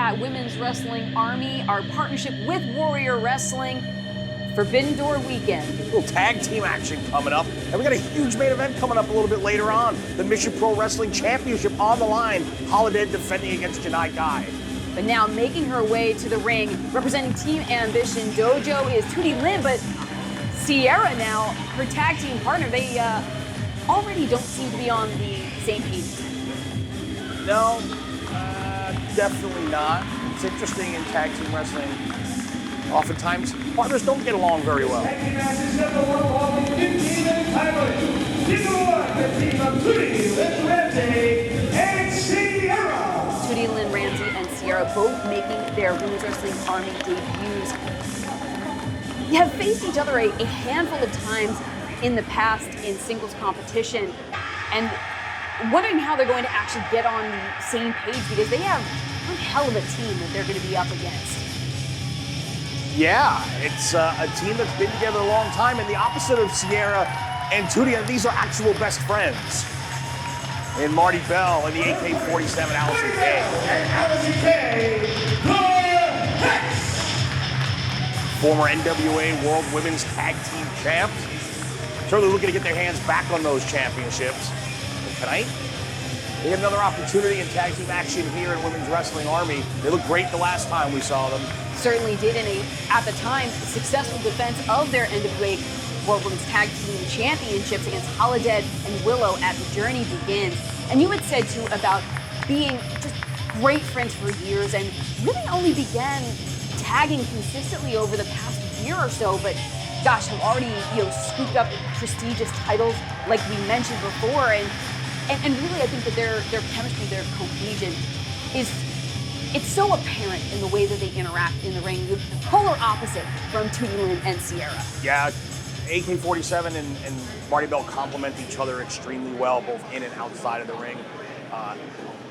at Women's Wrestling Army, our partnership with Warrior Wrestling. Forbidden Door weekend. A little tag team action coming up. And we got a huge main event coming up a little bit later on. The Mission Pro Wrestling Championship on the line. Holiday defending against Janai Guy. But now making her way to the ring, representing Team Ambition Dojo is Tootie Lynn, but Sierra now, her tag team partner, they already don't seem to be on the same page. No, definitely not. It's interesting in tag team wrestling. Oftentimes, partners don't get along very well. Tag number one, the team of Tootie Lynn Ramsey and Sierra. Tootie Lynn Ramsey and Sierra both making their Women's Wrestling Army debuts. They have faced each other a handful of times in the past in singles competition, and wondering how they're going to actually get on the same page, because they have one hell of a team that they're going to be up against. Yeah, it's a team that's been together a long time, and the opposite of Sierra and Tootie, these are actual best friends. And Marti Belle and the AK-47 Allysin Kay. And Allysin Kay, former NWA World Women's Tag Team Champs. Certainly looking to get their hands back on those championships. And tonight, they have another opportunity in tag team action here in Women's Wrestling Army. They looked great the last time we saw them. Certainly did in a, at the time, successful defense of their NWA World Women's Tag Team Championships against Holiday and Willow at The Journey Begins. And you had said, too, about being just great friends for years and really only began tagging consistently over the past year or so, but gosh, have already, scooped up prestigious titles like we mentioned before. And really, I think that their chemistry, their cohesion it's so apparent in the way that they interact in the ring. The polar opposite from Tootie Lynn and Sierra. Yeah, AK-47 and Marti Belle complement each other extremely well, both in and outside of the ring.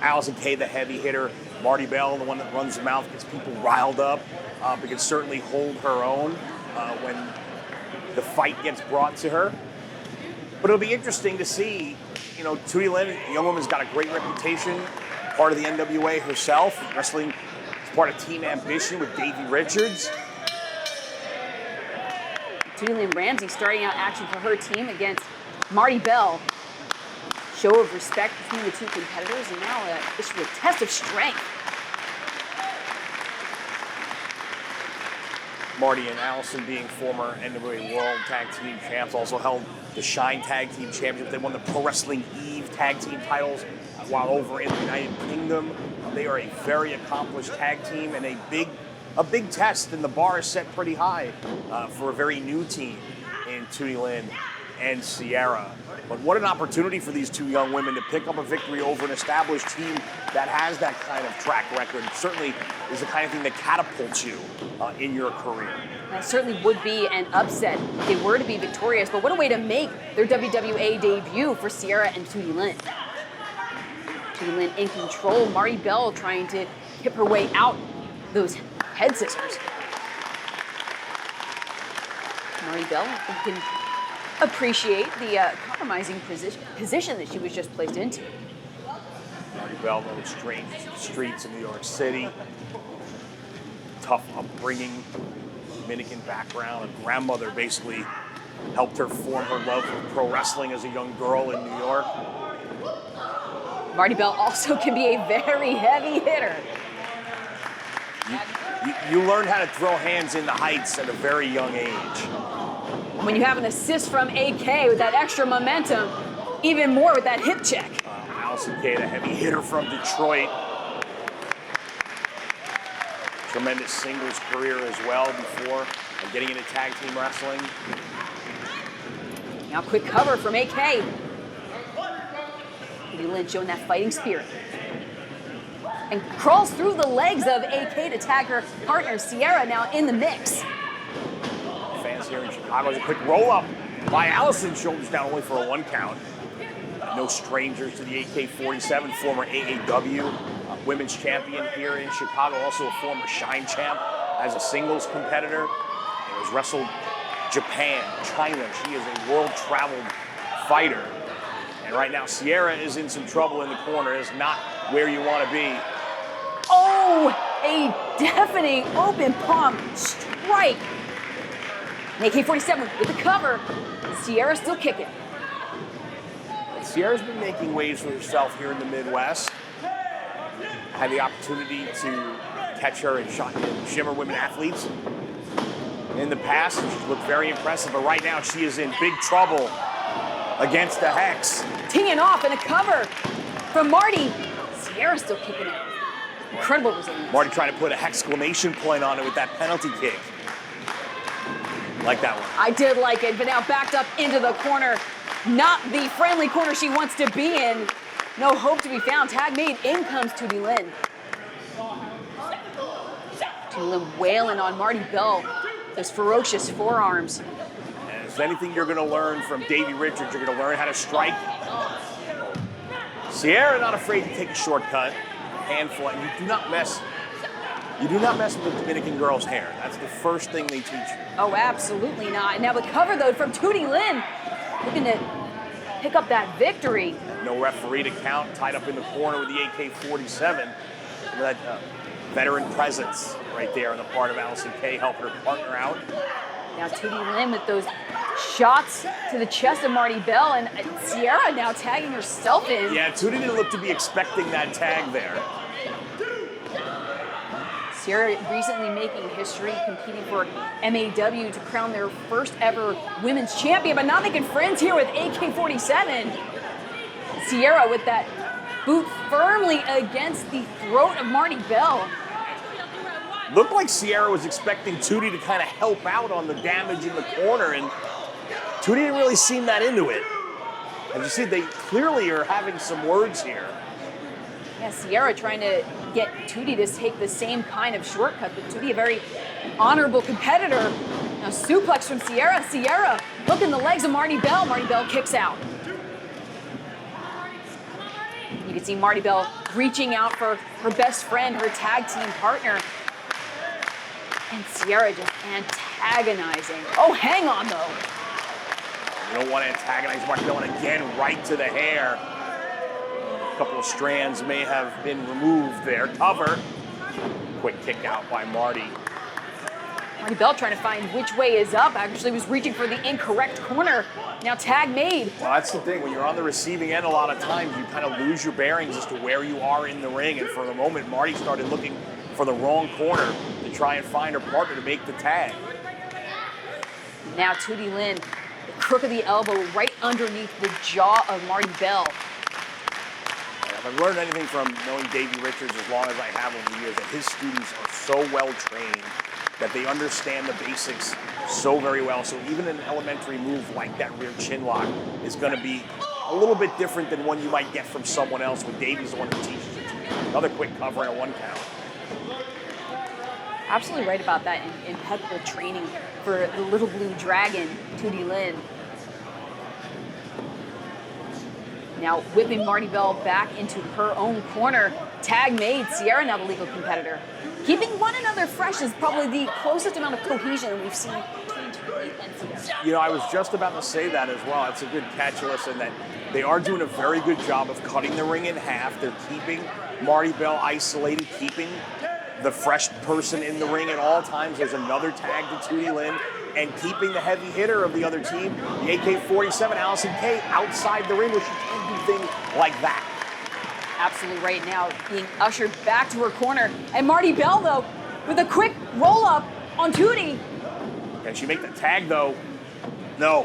Allysin Kay, the heavy hitter. Marti Belle, the one that runs the mouth, gets people riled up, but can certainly hold her own when the fight gets brought to her. But it'll be interesting to see, Tootie Lynn, the young woman's got a great reputation, part of the NWA herself, wrestling as part of Team Ambition with Davey Richards. Tootie Lynn Ramsey starting out action for her team against Marti Belle. Show of respect between the two competitors, and now this is a test of strength. Marti and Allysin, being former NWA World Tag Team Champs, also held the Shine Tag Team Championship. They won the Pro Wrestling Eve Tag Team titles while over in the United Kingdom. They are a very accomplished tag team and a big test, and the bar is set pretty high for a very new team in Tootie Lynn and Sierra. But what an opportunity for these two young women to pick up a victory over an established team that has that kind of track record. It certainly is the kind of thing that catapults you in your career. That certainly would be an upset if they were to be victorious, but what a way to make their WWA debut for Sierra and Tootie Lynn. Tootie Lynn in control, Marti Belle trying to hip her way out those head scissors. Marti Belle can appreciate the compromising position that she was just placed into. Marti Belle, no stranger to the streets of New York City. Tough upbringing, Dominican background. A grandmother basically helped her form her love for pro wrestling as a young girl in New York. Marti Belle also can be a very heavy hitter. You learned how to throw hands in the heights at a very young age. When you have an assist from AK with that extra momentum, even more with that hip check. Allysin Kay, the heavy hitter from Detroit. Tremendous singles career as well before getting into tag team wrestling. Now quick cover from AK. Tootie Lynn showing that fighting spirit. And crawls through the legs of AK to tag her partner Sierra now in the mix. Fans here in Chicago, a quick roll-up by Allysin, shoulders down only for a 1 count. No strangers to the AK-47, former AAW women's champion here in Chicago, also a former Shine champ as a singles competitor. And has wrestled Japan, China. She is a world-traveled fighter. And right now, Sierra is in some trouble in the corner. Is not where you want to be. Oh! A deafening open palm strike. And AK-47 with the cover. Sierra still kicking. Sierra's been making waves for herself here in the Midwest. I had the opportunity to catch her in Shimmer Women Athletes in the past, and she's looked very impressive, but right now she is in big trouble against the Hex. Teeing off and a cover from Marti. Sierra still kicking it. Incredible resilience. Marti trying to put an exclamation point on it with that penalty kick. Like that one. I did like it, but now backed up into the corner. Not the friendly corner she wants to be in. No hope to be found. Tag made. In comes Tootie Lynn. Tootie Lynn wailing on Marti Belle. Those ferocious forearms. And if there's anything you're going to learn from Davey Richards, you're going to learn how to strike. Sierra not afraid to take a shortcut. Handful. And you do not mess with the Dominican girl's hair. That's the first thing they teach you. Oh, absolutely not. And now the cover, though, from Tootie Lynn. Looking to pick up that victory. No referee to count, tied up in the corner with the AK-47. That veteran presence right there on the part of Allysin Kay, helping her partner out. Now Tootie Lynn with those shots to the chest of Marti Belle, and Sierra now tagging herself in. Yeah, Tootie didn't look to be expecting that tag there. Sierra recently making history, competing for MAW to crown their first ever women's champion, but not making friends here with AK-47. Sierra with that boot firmly against the throat of Marti Belle. Looked like Sierra was expecting Tootie to kind of help out on the damage in the corner, and Tootie didn't really seem that into it. As you see, they clearly are having some words here. Yeah, Sierra trying to get Tootie to take the same kind of shortcut, but Tootie, a very honorable competitor. Now suplex from Sierra. Sierra hooking the legs of Marti Belle. Marti Belle kicks out. You can see Marti Belle reaching out for her best friend, her tag team partner. And Sierra just antagonizing. Oh, hang on, though. You don't want to antagonize Marti Belle, and again, right to the hair. A couple of strands may have been removed there. Cover. Quick kick out by Marti. Marti Belle trying to find which way is up. Actually was reaching for the incorrect corner. Now tag made. Well, that's the thing. When you're on the receiving end, a lot of times you kind of lose your bearings as to where you are in the ring. And for the moment, Marti started looking for the wrong corner to try and find her partner to make the tag. Now Tootie Lynn, the crook of the elbow right underneath the jaw of Marti Belle. If I've learned anything from knowing Davey Richards as long as I have over the years, that his students are so well trained that they understand the basics so very well. So even an elementary move like that rear chin lock is going to be a little bit different than one you might get from someone else when Davey's the one who teaches it to you. Another quick cover and a 1 count. Absolutely right about that. Impeccable training for the little blue dragon, Tootie Lynn. Now whipping Marti Belle back into her own corner. Tag made. Sierra now the legal competitor. Keeping one another fresh is probably the closest amount of cohesion we've seen between Tootie and Sierra. You know, I was just about to say that as well. It's a good catch, Allysin, that they are doing a very good job of cutting the ring in half. They're keeping Marti Belle isolated, keeping the fresh person in the ring at all times. There's another tag to Tootie Lynn, and keeping the heavy hitter of the other team, the AK-47, Allysin Kay, outside the ring where she can't do things like that. Absolutely right. Now being ushered back to her corner. And Marti Belle, though, with a quick roll-up on Tootie. Can she make the tag, though? No.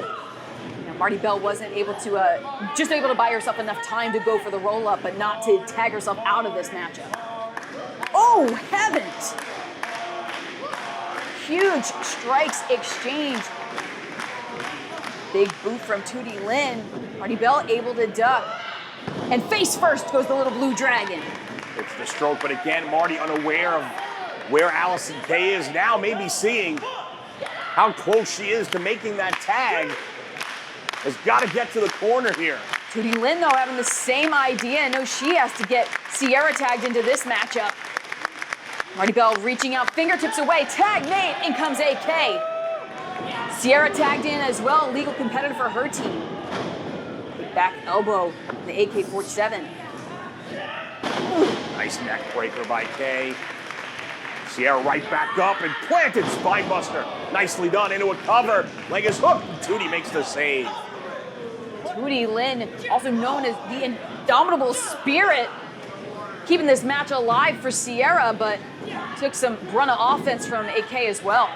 Now, Marti Belle wasn't able to, just able to buy herself enough time to go for the roll-up, but not to tag herself out of this matchup. Oh, heavens! Huge strikes exchanged. Big boot from Tootie Lynn. Marti Belle able to duck. And face first goes the little blue dragon. It's the stroke, but again, Marti unaware of where Allysin Kay is now, maybe seeing how close she is to making that tag. Has got to get to the corner here. Tootie Lynn, though, having the same idea. Knows she has to get Sierra tagged into this matchup. Marti Belle reaching out, fingertips away. Tag made. In comes AK. Sierra tagged in as well, legal competitor for her team. Big back elbow, the AK-47. Nice neck breaker by Kay. Sierra right back up and planted spinebuster. Nicely done into a cover. Leg is hooked. Tootie makes the save. Tootie Lynn, also known as the Indomitable Spirit, keeping this match alive for Sierra, but took some run of offense from AK as well.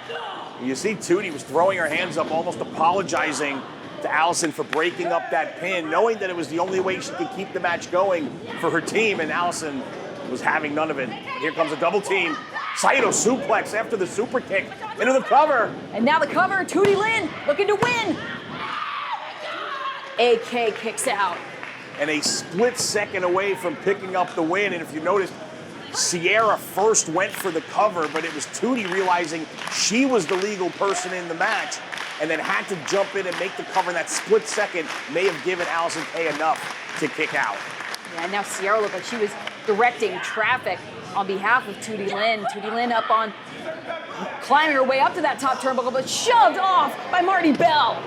You see Tootie was throwing her hands up, almost apologizing to Allysin for breaking up that pin, knowing that it was the only way she could keep the match going for her team, and Allysin was having none of it. Here comes a double team. Saito suplex after the super kick into the cover. And now the cover, Tootie Lynn looking to win. AK kicks out. And a split second away from picking up the win. And if you noticed, Sierra first went for the cover, but it was Tootie realizing she was the legal person in the match and then had to jump in and make the cover. And that split second may have given Allysin Kay enough to kick out. Yeah, and now Sierra looked like she was directing traffic on behalf of Tootie Lynn. Tootie Lynn up on, climbing her way up to that top turnbuckle, but shoved off by Marti Belle.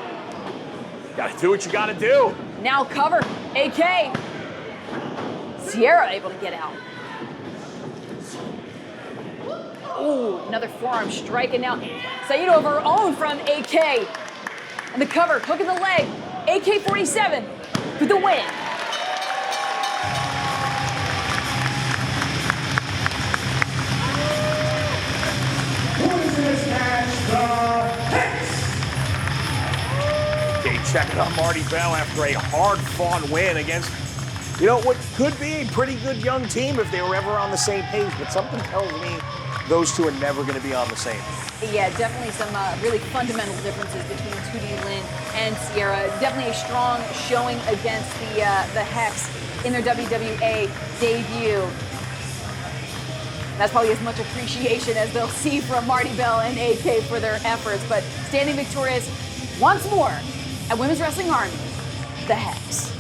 Gotta do what you gotta do. Now cover, AK. Sierra able to get out. Ooh, another forearm strike, and now Saito of her own from AK. And the cover, hook in the leg. AK-47 for the win. Checking on Marti Belle after a hard-fought win against, what could be a pretty good young team if they were ever on the same page, but something tells me those two are never going to be on the same. Yeah, definitely some really fundamental differences between Tootie Lynn and Sierra. Definitely a strong showing against the Hex in their WWA debut. That's probably as much appreciation as they'll see from Marti Belle and AK for their efforts, but standing victorious once more at Women's Wrestling Army, the Hex.